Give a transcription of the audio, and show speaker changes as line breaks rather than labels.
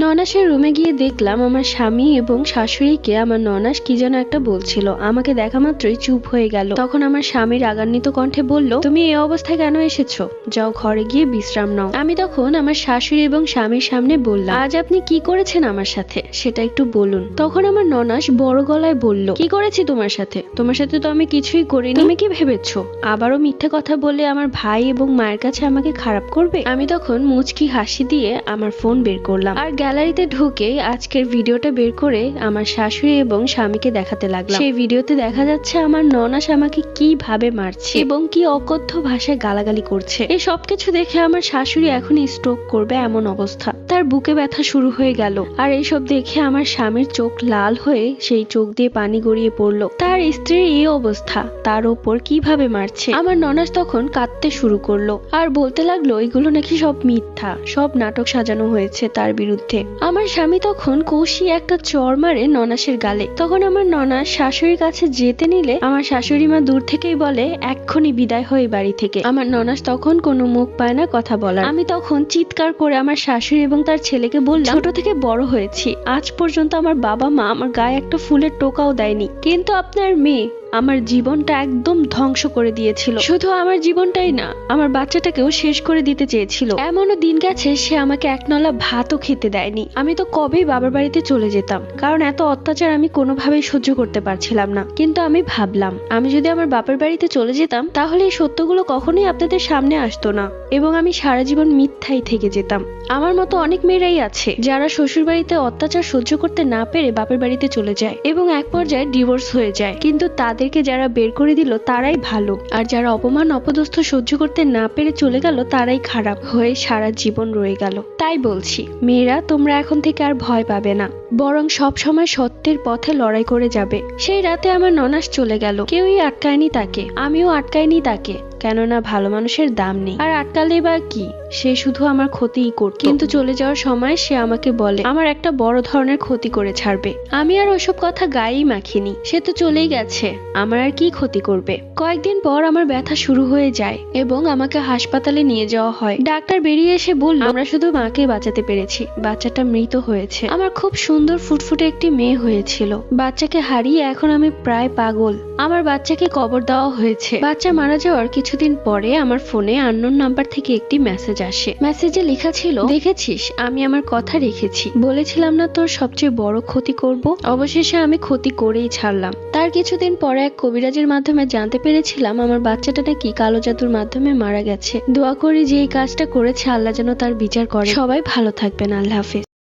ননাসের রুমে গিয়ে দেখলাম আমার স্বামী এবং শাশুড়িকে আমার ননাস কি যেন একটা বলছিল। আমাকে দেখা মাত্রই চুপ হয়ে গেল। তখন আমার স্বামী রাগান্বিত কণ্ঠে বলল, তুমি এই অবস্থায় কেন এসেছো? যাও ঘরে গিয়ে বিশ্রাম নাও। আমি তখন আমার শাশুড়ি এবং স্বামীর সামনে বললাম, আজ আপনি কি করেছেন আমার সাথে সেটা একটু বলুন। তখন আমার ননাস বড় গলায় বলল, কি করেছি তোমার সাথে? তোমার সাথে তো আমি কিছুই করিনি। তুমি কি ভেবেছো আবারও মিথ্যে কথা বলে আমার ভাই এবং মায়ের কাছে আমাকে খারাপ করবে? আমি তখন মুচকি হাসি দিয়ে আমার ফোন বের করলাম আর গ্যালারিতে ঢুকে আজকের ভিডিওটা বের করে আমার শাশুড়ি এবং স্বামীকে দেখাতে লাগলাম। সেই ভিডিওতে দেখা যাচ্ছে আমার ননাস আমাকে কিভাবে মারছে এবং কি অকথ্য ভাষায় গালাগালি করছে। এই সবকিছু দেখে আমার শাশুড়ি এখনই স্ট্রোক করবে এমন অবস্থা। তার বুকে ব্যথা শুরু হয়ে গেল। আর এইসব দেখে আমার স্বামীর চোখ লাল হয়ে সেই চোখ দিয়ে পানি গড়িয়ে পড়লো। তার স্ত্রীর এই অবস্থা, তার ওপর কিভাবে মারছে। আমার ননাস তখন কাঁদতে শুরু করলো আর বলতে লাগলো এগুলো নাকি সব মিথ্যা, সব নাটক সাজানো হয়েছে তার বিরুদ্ধে। আমার স্বামী তখন কষিয়ে একটা চড় মারে ননাসের গালে। তখন আমার ননাস শাশুড়ির কাছে যেতে নিলে আমার শাশুড়ি মা দূর থেকেই বলে, এক্ষুনি বিদায় হয়ে বাড়ি থেকে। আমার ননাস তখন কোনো মুখ পায় না কথা বলার। আমি তখন চিৎকার করে আমার শাশুড়ি এবং তার ছেলেকে বললাম, ছোট থেকে বড় হয়েছি, আজ পর্যন্ত আমার বাবা মা আমার গায়ে একটা ফুলের টোকাও দেয়নি, কিন্তু আপনার মেয়ে আমার জীবনটা একদম ধ্বংস করে দিয়েছিল। শুধু আমার জীবনটাই না, আমার বাচ্চাটাকেও শেষ করে দিতে চেয়েছিল। এমনও দিন গেছে সে আমাকে এক নলা ভাতও খেতে দেয়নি। আমি তো কবেই বাবার বাড়িতে চলে যেতাম, কারণ এত অত্যাচার আমি কোনোভাবেই সহ্য করতে পারছিলাম না। কিন্তু আমি ভাবলাম, আমি যদি আমার বাবার বাড়িতে চলে যেতাম তাহলে এই সত্যগুলো কখনোই আপনাদের সামনে আসতো না এবং আমি সারা জীবন মিথ্যাই থেকে যেতাম। আমার মতো অনেক মেয়েরাই আছে যারা শ্বশুর বাড়িতে অত্যাচার সহ্য করতে না পেরে বাপের বাড়িতে চলে যায় এবং এক পর্যায়ে ডিভোর্স হয়ে যায়। কিন্তু তাদেরকে যারা বের করে দিল তারাই ভালো, আর যারা অপমান অপদস্থ সহ্য করতে না পেরে চলে গেল তারাই খারাপ হয়ে সারা জীবন রয়ে গেল। তাই বলছি, মেয়েরা তোমরা এখন থেকে আর ভয় পাবে না, বরং সব সময় সত্যের পথে লড়াই করে যাবে। সেই রাতে আমার ননাস চলে গেল, কেউই আটকায়নি তাকে, আমিও আটকাইনি তাকে, কেননা ভালো মানুষের দাম নেই। আর আটকালেই বা কি, সে শুধু আমার ক্ষতিই করত। কিন্তু চলে যাওয়ার সময় সে আমাকে বলে আমার একটা বড় ধরনের ক্ষতি করে ছাড়বে। আমি আর ওসব কথা গায়েই মাখিনি, সে তো চলেই গেছে, আমার আর কি ক্ষতি করবে। কয়েকদিন পর আমার ব্যথা শুরু হয়ে যায় এবং আমাকে হাসপাতালে নিয়ে যাওয়া হয়। ডাক্তার বেরিয়ে এসে বলল, আমরা শুধু মাকে বাঁচাতে পেরেছি, বাচ্চাটা মৃত হয়েছে। আমার খুব সুন্দর ফুটফুটে একটি মেয়ে হয়েছিল, বাচ্চাকে হারিয়ে এখন আমি প্রায় পাগল। আমার বাচ্চাকে কবর দেওয়া হয়েছে। বাচ্চা মারা যাওয়ার কিছুদিন পরে আমার ফোনে আননোন নাম্বার থেকে একটি মেসেজ আসে। মেসেজে লেখা ছিল, দেখেছিস আমি আমার কথা রেখেছি, বলেছিলাম না তোর সবচেয়ে বড় ক্ষতি করব। অবশেষে আমি ক্ষতি করেই ছাড়লাম। তার কিছুদিন পরে এক কবিরাজের মাধ্যমে জানতে পেরেছিলাম আমার বাচ্চাটা নাকি কালো জাদুর মাধ্যমে মারা গেছে। দোয়া করি যে এই কাজটা করেছে আল্লাহ যেন তার বিচার করে। সবাই ভালো থাকবেন, আল্লাহ হাফেজ।